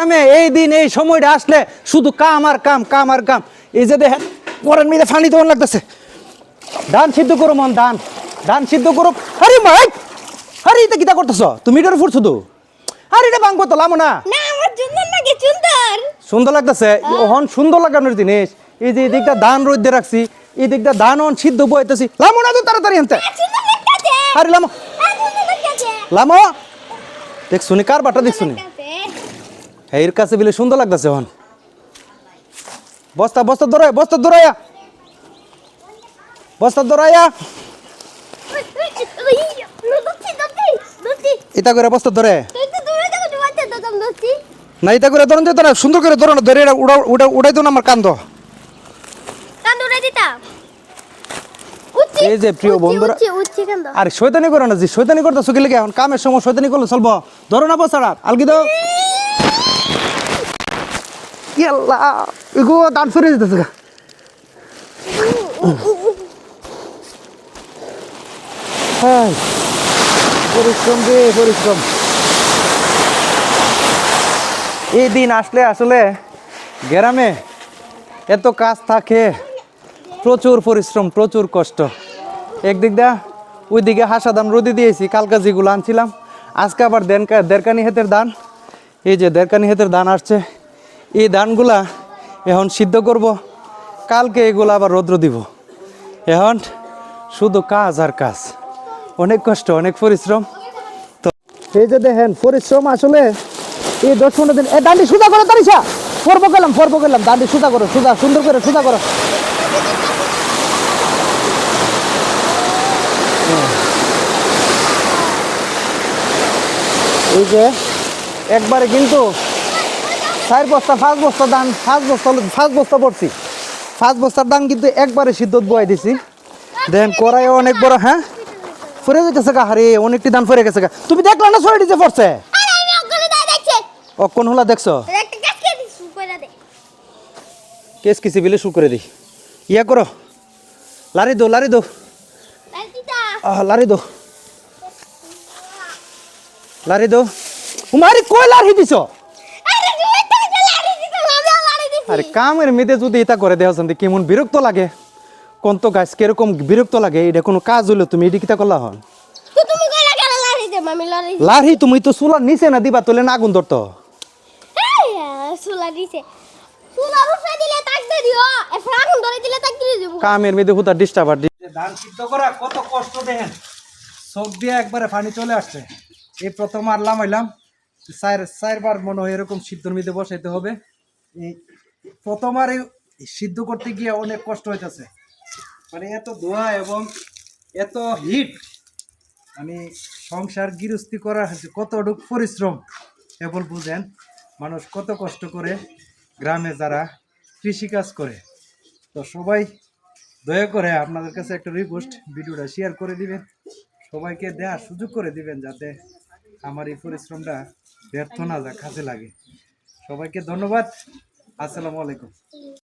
গ্রামে এই দিন এই সময়টা আসলে শুধু কাম আর কাম, কাম আর কাম। এই যে দেখেন পরের মেয়েদের ফানি তো লাগতেছে। ধান সিদ্ধ করো মন, ধান ধান সিদ্ধ করো। আরে মাই, আরে এটা কিটা করতেছ তুমি? এটার উপর শুধু আরে এটা ভাঙবো তো লামো না। না আমার সুন্দর লাগে, সুন্দর সুন্দর লাগতেছে ওহন, সুন্দর লাগানোর জিনিস। এই যে এদিকটা ধান রোদে রাখছি, এই দিকটা ধান অন সিদ্ধ বইতেছি, লামো না তো তাড়াতাড়ি আনতে। সুন্দর লাগতেছে, আরে লামো সুন্দর লাগতেছে, লামো। দেখ শুনি কার বাটা দেখ শুনি, এর কাছে বিলে সুন্দর লাগতেছে হন। বস্তা বস্তা দৌড়ায়, বস্তা দৌড়াইয়া, বস্তা দৌড়াইয়া এটা করে বস্তা ধরে না, এটা করে ধরুন যেত না, সুন্দর করে ধরো না, ধরে উড়াই তো না আমার কান্দ। এই যে প্রিয় বন্ধুরা, আর শয়তানি করো না, যে শয়তানি করতেছো কি লাগে? এখন কামের সময় শয়তানি করলে চলবো? ধরো না বস্তাটা, আলগি দাও। ইয়াল্লাহ এগো দান ফিরে যেতেছে গা। হ্যাঁ পরিশ্রম রে পরিশ্রম। এই দিন আসলে আসলে গ্রামে এত কাজ থাকে, প্রচুর পরিশ্রম, প্রচুর কষ্ট। একদিক দা ওইদিকে হাসা ধান রোদে দিয়েছি, কালকা যেগুলো আনছিলাম, আজকে আবার দেড়কানি হেতের ধান। এই যে দেড়কানি হেতের ধান আসছে, এই ধানগুলা এখন সিদ্ধ করব, কালকে এগুলো আবার রৌদ্র দিব। এখন শুধু কাজ আর কাজ, অনেক কষ্ট, অনেক পরিশ্রম। তো এই যে দেখেন পরিশ্রম আসলে এই 10-15 দিন। এ দাঁড়ি সুদা করো, তারিসা ফরবো গেলাম দাঁড়ি সুদা করো, সুদা সুন্দর করে সুদা করো। এই যে একবারে কিন্তু 4 বস্তা 5 বস্তা ধান, 5 বস্তা পড়ছি, 5 বস্তার ধান কিন্তু একবারে সিদ্ধ বয়াই দিছি। দেখেন কড়াই অনেক বড়। হ্যাঁ ফরে যেতেছে গা, হারে অনেকটি ধান ফরে গেছে গা। তুমি দেখলা না সরে দিতে পড়ছে? অক্ষণ হলা দেখছো? কেস কিসি বিলে শুরু করে দিই। ইয়া করো, লারি দো লারি দো, লারি দো লারি দো। উমারি কই লারি দিছো? আরে কামের মেয়েদের যদি এটা করে দেওয়া যান কেমন বিরক্ত লাগে। কোন তো গাছ কিরকম বিরক্ত লাগে, এটা কোনো কাজ হইলো তুমি এটি কিতা করলা হন? লারি তুমি তো চুলার নিচে না দিবা, তোলে না আগুন ধরতো। কামের মেয়েদের হুতা ডিস্টার্ব। ধান সিদ্ধ করা কত কষ্ট দেখেন, চোখ দিয়ে একবারে পানি চলে আসছে। এই প্রথম আরলাম হইলাম, 4বার মনে হয় এরকম সিদ্ধর মধ্যে বসাইতে হবে। এই প্রথমবার সিদ্ধ করতে গিয়ে অনেক কষ্ট হইতেছে, মানে এত ধোয়া এবং এত হিট। মানে সংসার গৃহস্থী করা হচ্ছে কতটুক পরিশ্রম কেবল বুঝেন। মানুষ কত কষ্ট করে গ্রামে যারা কৃষিকাজ করে। তো সবাই দয়া করে আপনাদের কাছে একটা রিকোয়েস্ট, ভিডিওটা শেয়ার করে দিবেন, সবাইকে দেওয়ার সুযোগ করে দিবেন, যাতে আমার এই পরিশ্রমটা ব্যর্থ না যায়, কাজে লাগে। সবাইকে ধন্যবাদ। আসসালামু আলাইকুম।